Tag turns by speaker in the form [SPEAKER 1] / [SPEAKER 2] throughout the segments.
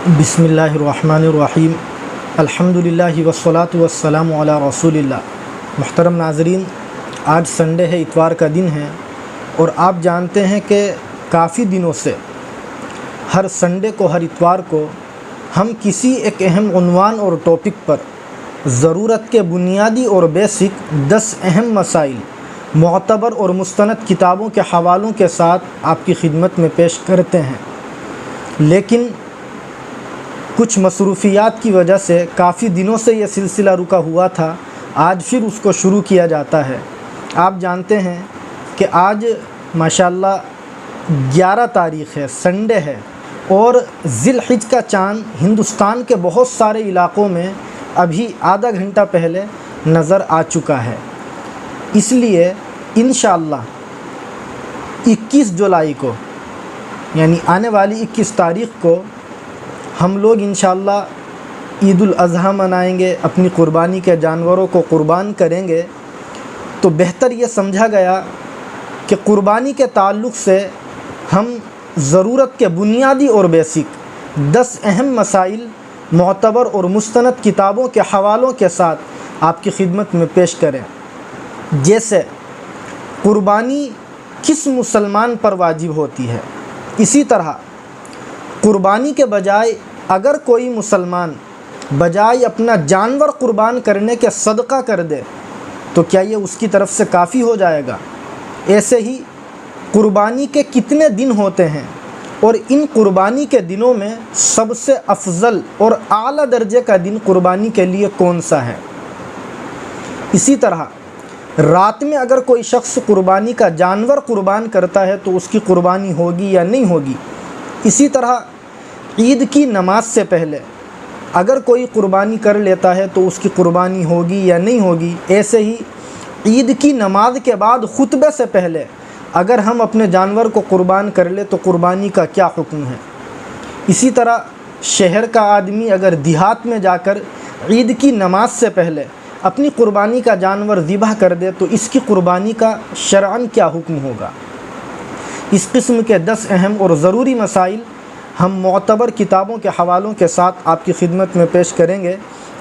[SPEAKER 1] بسم اللہ الرحمن الرحیم الحمدللہ والصلاة والسلام علی رسول اللہ۔ محترم ناظرین، آج سنڈے ہے، اتوار کا دن ہے، اور آپ جانتے ہیں کہ کافی دنوں سے ہر سنڈے کو، ہر اتوار کو ہم کسی ایک اہم عنوان اور ٹاپک پر ضرورت کے بنیادی اور بیسک 10 اہم مسائل معتبر اور مستند کتابوں کے حوالوں کے ساتھ آپ کی خدمت میں پیش کرتے ہیں، لیکن کچھ مصروفیات کی وجہ سے کافی دنوں سے یہ سلسلہ رکا ہوا تھا۔ آج پھر اس کو شروع کیا جاتا ہے۔ آپ جانتے ہیں کہ آج ماشاءاللہ 11 تاریخ ہے، سنڈے ہے، اور ذی الحجہ کا چاند ہندوستان کے بہت سارے علاقوں میں ابھی آدھا گھنٹہ پہلے نظر آ چکا ہے۔ اس لیے انشاءاللہ 21 جولائی کو، یعنی آنے والی 21 تاریخ کو ہم لوگ انشاءاللہ عید الاضحیٰ منائیں گے، اپنی قربانی کے جانوروں کو قربان کریں گے۔ تو بہتر یہ سمجھا گیا کہ قربانی کے تعلق سے ہم ضرورت کے بنیادی اور بیسک 10 اہم مسائل معتبر اور مستند کتابوں کے حوالوں کے ساتھ آپ کی خدمت میں پیش کریں۔ جیسے قربانی کس مسلمان پر واجب ہوتی ہے، اسی طرح قربانی کے بجائے اگر کوئی مسلمان بجائے اپنا جانور قربان کرنے کے صدقہ کر دے تو کیا یہ اس کی طرف سے کافی ہو جائے گا؟ ایسے ہی قربانی کے کتنے دن ہوتے ہیں، اور ان قربانی کے دنوں میں سب سے افضل اور اعلیٰ درجے کا دن قربانی کے لیے کون سا ہے؟ اسی طرح رات میں اگر کوئی شخص قربانی کا جانور قربان کرتا ہے تو اس کی قربانی ہوگی یا نہیں ہوگی؟ اسی طرح عید کی نماز سے پہلے اگر کوئی قربانی کر لیتا ہے تو اس کی قربانی ہوگی یا نہیں ہوگی؟ ایسے ہی عید کی نماز کے بعد خطبے سے پہلے اگر ہم اپنے جانور کو قربان کر لیں تو قربانی کا کیا حکم ہے؟ اسی طرح شہر کا آدمی اگر دیہات میں جا کر عید کی نماز سے پہلے اپنی قربانی کا جانور ذبح کر دے تو اس کی قربانی کا شرعاً کیا حکم ہوگا؟ اس قسم کے 10 اہم اور ضروری مسائل ہم معتبر کتابوں کے حوالوں کے ساتھ آپ کی خدمت میں پیش کریں گے۔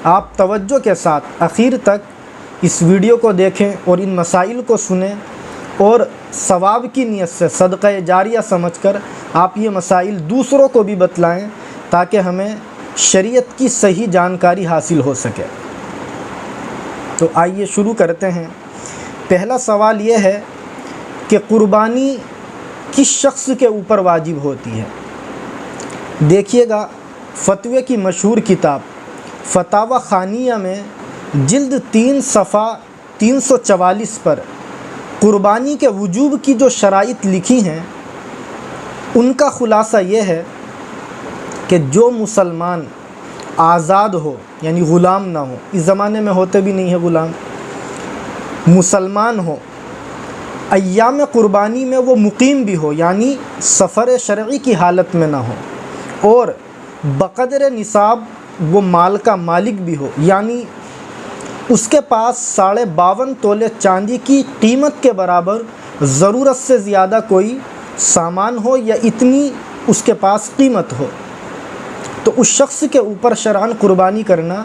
[SPEAKER 1] آپ توجہ کے ساتھ آخر تک اس ویڈیو کو دیکھیں اور ان مسائل کو سنیں، اور ثواب کی نیت سے صدقہ جاریہ سمجھ کر آپ یہ مسائل دوسروں کو بھی بتلائیں تاکہ ہمیں شریعت کی صحیح جانکاری حاصل ہو سکے۔ تو آئیے شروع کرتے ہیں۔ پہلا سوال یہ ہے کہ قربانی کس شخص کے اوپر واجب ہوتی ہے؟ دیکھیے گا، فتوے کی مشہور کتاب فتاوی خانیہ میں جلد 3 صفحہ 344 پر قربانی کے وجوب کی جو شرائط لکھی ہیں ان کا خلاصہ یہ ہے کہ جو مسلمان آزاد ہو، یعنی غلام نہ ہو، اس زمانے میں ہوتے بھی نہیں ہیں غلام، مسلمان ہو، ایام قربانی میں وہ مقیم بھی ہو، یعنی سفر شرعی کی حالت میں نہ ہو، اور بقدر نصاب وہ مال کا مالک بھی ہو، یعنی اس کے پاس 52.5 تولے چاندی کی قیمت کے برابر ضرورت سے زیادہ کوئی سامان ہو یا اتنی اس کے پاس قیمت ہو، تو اس شخص کے اوپر شرعاً قربانی کرنا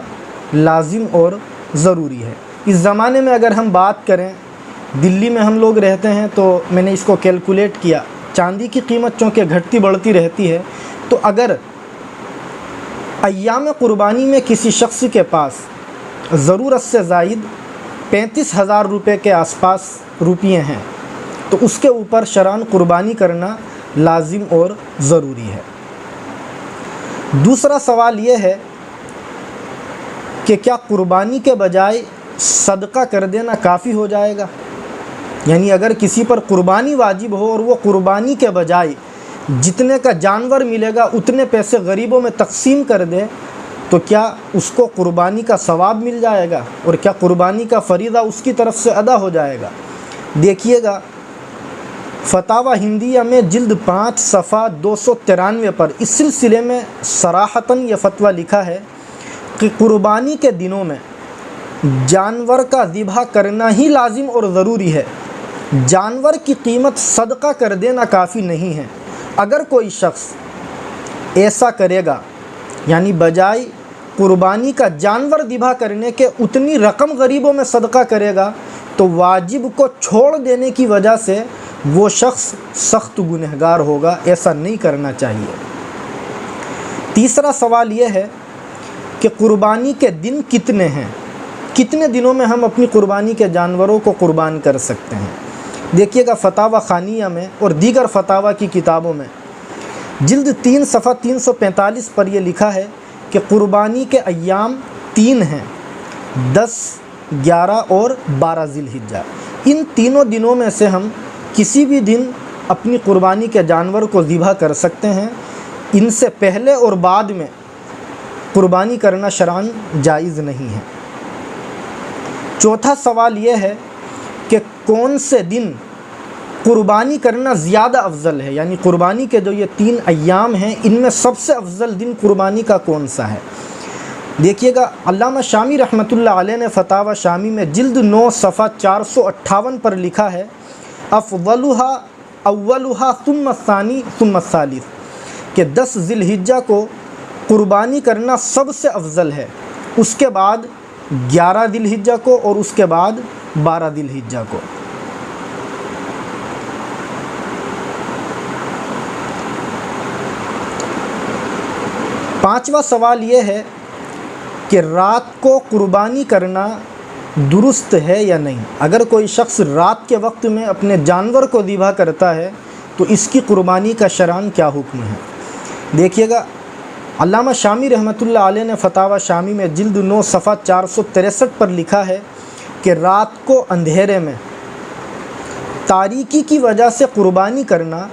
[SPEAKER 1] لازم اور ضروری ہے۔ اس زمانے میں اگر ہم بات کریں، دلی میں ہم لوگ رہتے ہیں تو میں نے اس کو کیلکولیٹ کیا، چاندی کی قیمت چونکہ گھٹتی بڑھتی رہتی ہے، تو اگر ایام قربانی میں کسی شخص کے پاس ضرورت سے زائد 35,000 روپے کے آس پاس روپیے ہیں تو اس کے اوپر شرعاً قربانی کرنا لازم اور ضروری ہے۔ دوسرا سوال یہ ہے کہ کیا قربانی کے بجائے صدقہ کر دینا کافی ہو جائے گا؟ یعنی اگر کسی پر قربانی واجب ہو اور وہ قربانی کے بجائے جتنے کا جانور ملے گا اتنے پیسے غریبوں میں تقسیم کر دے تو کیا اس کو قربانی کا ثواب مل جائے گا، اور کیا قربانی کا فریضہ اس کی طرف سے ادا ہو جائے گا؟ دیکھیے گا، فتاوی ہندیہ میں جلد 5 صفحہ 293 پر اس سلسلے میں صراحتاً یہ فتویٰ لکھا ہے کہ قربانی کے دنوں میں جانور کا ذبح کرنا ہی لازم اور ضروری ہے، جانور کی قیمت صدقہ کر دینا کافی نہیں ہے۔ اگر کوئی شخص ایسا کرے گا یعنی بجائے قربانی کا جانور ذبح کرنے کے اتنی رقم غریبوں میں صدقہ کرے گا تو واجب کو چھوڑ دینے کی وجہ سے وہ شخص سخت گنہگار ہوگا۔ ایسا نہیں کرنا چاہیے۔ تیسرا سوال یہ ہے کہ قربانی کے دن کتنے ہیں؟ کتنے دنوں میں ہم اپنی قربانی کے جانوروں کو قربان کر سکتے ہیں؟ دیکھیے گا فتاوی خانیہ میں اور دیگر فتاوی کی کتابوں میں جلد 3 صفحہ 345 پر یہ لکھا ہے کہ قربانی کے ایام 3 ہیں، 10، 11 اور 12 ذی الحجہ۔ ان تینوں دنوں میں سے ہم کسی بھی دن اپنی قربانی کے جانور کو ذبح کر سکتے ہیں۔ ان سے پہلے اور بعد میں قربانی کرنا شرعاً جائز نہیں ہے۔ چوتھا سوال یہ ہے کہ کون سے دن قربانی کرنا زیادہ افضل ہے، یعنی قربانی کے جو یہ 3 ایام ہیں ان میں سب سے افضل دن قربانی کا کون سا ہے؟ دیکھیے گا علامہ شامی رحمۃ اللہ علیہ نے فتاوی شامی میں جلد 9 صفحہ 458 پر لکھا ہے افضلھا اولھا ثم الثانی ثم الثالث، کہ 10 ذی الحجہ کو قربانی کرنا سب سے افضل ہے، اس کے بعد 11 ذی الحجہ کو اور اس کے بعد 12 ذی الحجہ کو۔ پانچواں سوال یہ ہے کہ رات کو قربانی کرنا درست ہے یا نہیں؟ اگر کوئی شخص رات کے وقت میں اپنے جانور کو ذبح کرتا ہے تو اس کی قربانی کا شرعاً کیا حکم ہے؟ دیکھیے گا علامہ شامی رحمۃ اللہ علیہ نے فتاوی شامی میں جلد 9 صفحہ 463 پر لکھا ہے کہ رات کو اندھیرے میں تاریکی کی وجہ سے قربانی کرنا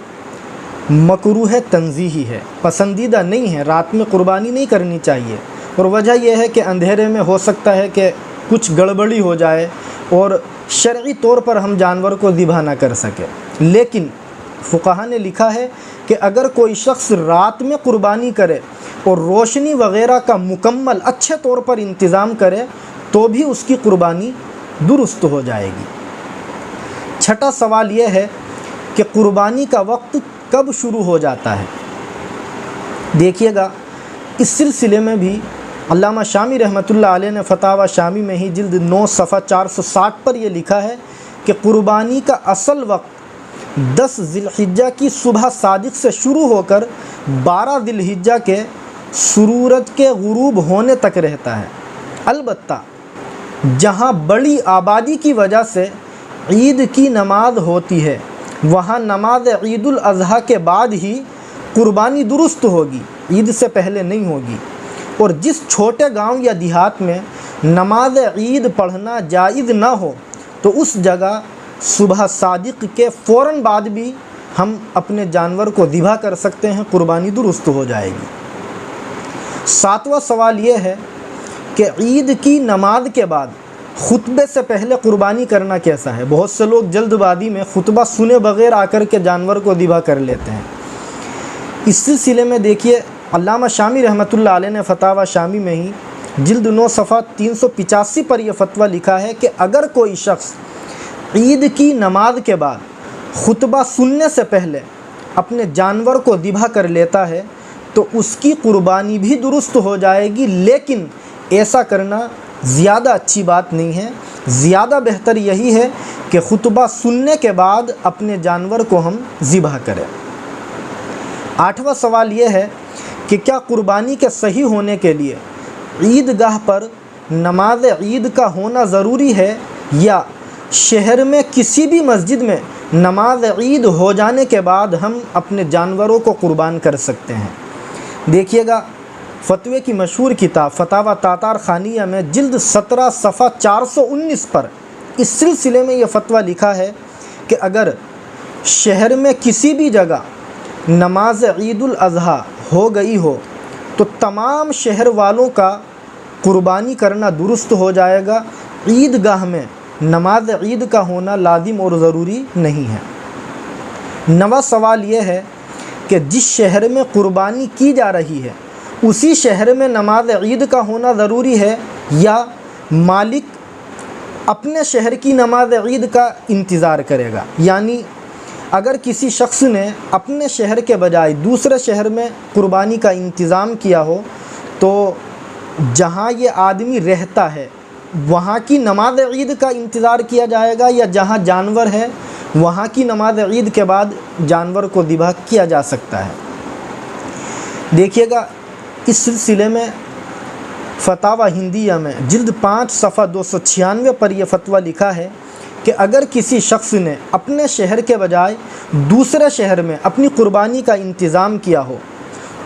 [SPEAKER 1] مکروہ تنزیہی ہے، پسندیدہ نہیں ہے، رات میں قربانی نہیں کرنی چاہیے۔ اور وجہ یہ ہے کہ اندھیرے میں ہو سکتا ہے کہ کچھ گڑبڑی ہو جائے اور شرعی طور پر ہم جانور کو ذبح نہ کر سکے۔ لیکن فقہا نے لکھا ہے کہ اگر کوئی شخص رات میں قربانی کرے اور روشنی وغیرہ کا مکمل اچھے طور پر انتظام کرے تو بھی اس کی قربانی درست ہو جائے گی۔ چھٹا سوال یہ ہے کہ قربانی کا وقت کب شروع ہو جاتا ہے؟ دیکھیے گا اس سلسلے میں بھی علامہ شامی رحمۃ اللہ علیہ نے فتاوی شامی میں ہی جلد 9 صفحہ 460 پر یہ لکھا ہے کہ قربانی کا اصل وقت 10 ذی الحجہ کی صبح صادق سے شروع ہو کر 12 ذی الحجہ کے سورج کے غروب ہونے تک رہتا ہے۔ البتہ جہاں بڑی آبادی کی وجہ سے عید کی نماز ہوتی ہے وہاں نماز عید الاضحیٰ کے بعد ہی قربانی درست ہوگی، عید سے پہلے نہیں ہوگی۔ اور جس چھوٹے گاؤں یا دیہات میں نماز عید پڑھنا جائز نہ ہو تو اس جگہ صبح صادق کے فوراً بعد بھی ہم اپنے جانور کو ذبح کر سکتے ہیں، قربانی درست ہو جائے گی۔ ساتواں سوال یہ ہے کہ عید کی نماز کے بعد خطبے سے پہلے قربانی کرنا کیسا ہے؟ بہت سے لوگ جلد بازی میں خطبہ سنے بغیر آ کر کے جانور کو ذبح کر لیتے ہیں۔ اس سلسلے میں دیکھیے علامہ شامی رحمۃ اللہ علیہ نے فتاوی شامی میں ہی جلد 9 صفحہ 385 پر یہ فتویٰ لکھا ہے کہ اگر کوئی شخص عید کی نماز کے بعد خطبہ سننے سے پہلے اپنے جانور کو ذبح کر لیتا ہے تو اس کی قربانی بھی درست ہو جائے گی، لیکن ایسا کرنا زیادہ اچھی بات نہیں ہے۔ زیادہ بہتر یہی ہے کہ خطبہ سننے کے بعد اپنے جانور کو ہم ذبح کریں۔ 8واں سوال یہ ہے کہ کیا قربانی کے صحیح ہونے کے لیے عیدگاہ پر نماز عید کا ہونا ضروری ہے یا شہر میں کسی بھی مسجد میں نماز عید ہو جانے کے بعد ہم اپنے جانوروں کو قربان کر سکتے ہیں؟ دیکھیے گا فتوے کی مشہور کتاب فتاوی تاتار خانیہ میں جلد 17 صفحہ 419 پر اس سلسلے میں یہ فتویٰ لکھا ہے کہ اگر شہر میں کسی بھی جگہ نماز عید الاضحیٰ ہو گئی ہو تو تمام شہر والوں کا قربانی کرنا درست ہو جائے گا، عیدگاہ میں نماز عید کا ہونا لازم اور ضروری نہیں ہے۔ 9واں سوال یہ ہے کہ جس شہر میں قربانی کی جا رہی ہے اسی شہر میں نماز عید کا ہونا ضروری ہے یا مالک اپنے شہر کی نماز عید کا انتظار کرے گا؟ یعنی اگر کسی شخص نے اپنے شہر کے بجائے دوسرے شہر میں قربانی کا انتظام کیا ہو تو جہاں یہ آدمی رہتا ہے وہاں کی نماز عید کا انتظار کیا جائے گا، یا جہاں جانور ہے وہاں کی نماز عید کے بعد جانور کو ذبح کیا جا سکتا ہے؟ دیکھیے گا، اس سلسلے میں فتاوی ہندیہ میں جلد 5 صفحہ 296 پر یہ فتویٰ لکھا ہے کہ اگر کسی شخص نے اپنے شہر کے بجائے دوسرے شہر میں اپنی قربانی کا انتظام کیا ہو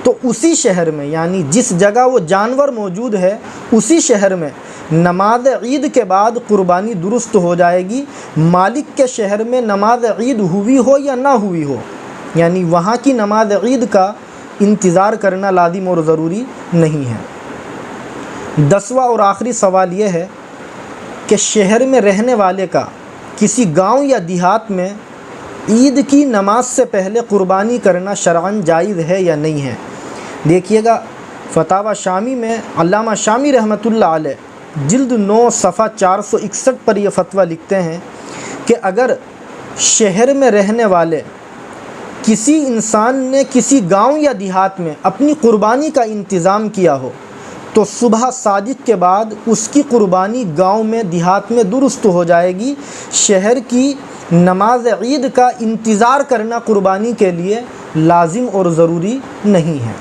[SPEAKER 1] تو اسی شہر میں، یعنی جس جگہ وہ جانور موجود ہے اسی شہر میں نماز عید کے بعد قربانی درست ہو جائے گی، مالک کے شہر میں نماز عید ہوئی ہو یا نہ ہوئی ہو، یعنی وہاں کی نماز عید کا انتظار کرنا لازم اور ضروری نہیں ہے۔ 10واں اور آخری سوال یہ ہے کہ شہر میں رہنے والے کا کسی گاؤں یا دیہات میں عید کی نماز سے پہلے قربانی کرنا شرعاً جائز ہے یا نہیں ہے؟ دیکھیے گا، فتاوی شامی میں علامہ شامی رحمۃ اللہ علیہ جلد 9 صفحہ 461 پر یہ فتویٰ لکھتے ہیں کہ اگر شہر میں رہنے والے کسی انسان نے کسی گاؤں یا دیہات میں اپنی قربانی کا انتظام کیا ہو تو صبح صادق کے بعد اس کی قربانی گاؤں میں دیہات میں درست ہو جائے گی۔ شہر کی نماز عید کا انتظار کرنا قربانی کے لیے لازم اور ضروری نہیں ہے۔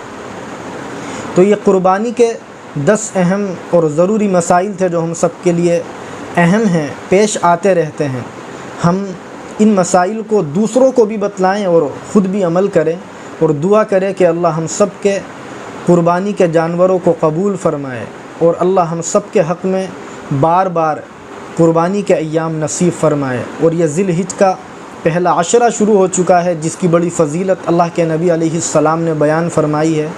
[SPEAKER 1] تو یہ قربانی کے 10 اہم اور ضروری مسائل تھے جو ہم سب کے لیے اہم ہیں، پیش آتے رہتے ہیں۔ ہم ان مسائل کو دوسروں کو بھی بتلائیں اور خود بھی عمل کریں، اور دعا کریں کہ اللہ ہم سب کے قربانی کے جانوروں کو قبول فرمائے، اور اللہ ہم سب کے حق میں بار بار قربانی کے ایام نصیب فرمائے۔ اور یہ ذی الحجہ کا پہلا عشرہ شروع ہو چکا ہے جس کی بڑی فضیلت اللہ کے نبی علیہ السلام نے بیان فرمائی ہے۔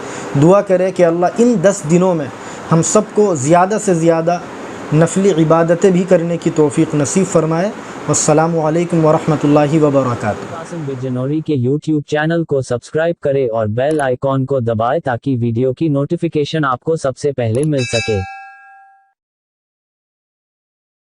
[SPEAKER 1] دعا کرے کہ اللہ ان 10 دنوں میں ہم سب کو زیادہ سے زیادہ نفلی عبادتیں بھی کرنے کی توفیق نصیب فرمائے۔ والسلام علیکم ورحمۃ اللہ وبرکاتہ۔
[SPEAKER 2] قاسم بجنوری کے YouTube چینل کو سبسکرائب کریں اور بیل آئیکن کو دبائیں تاکہ ویڈیو کی نوٹیفیکیشن آپ کو سب سے پہلے مل سکے۔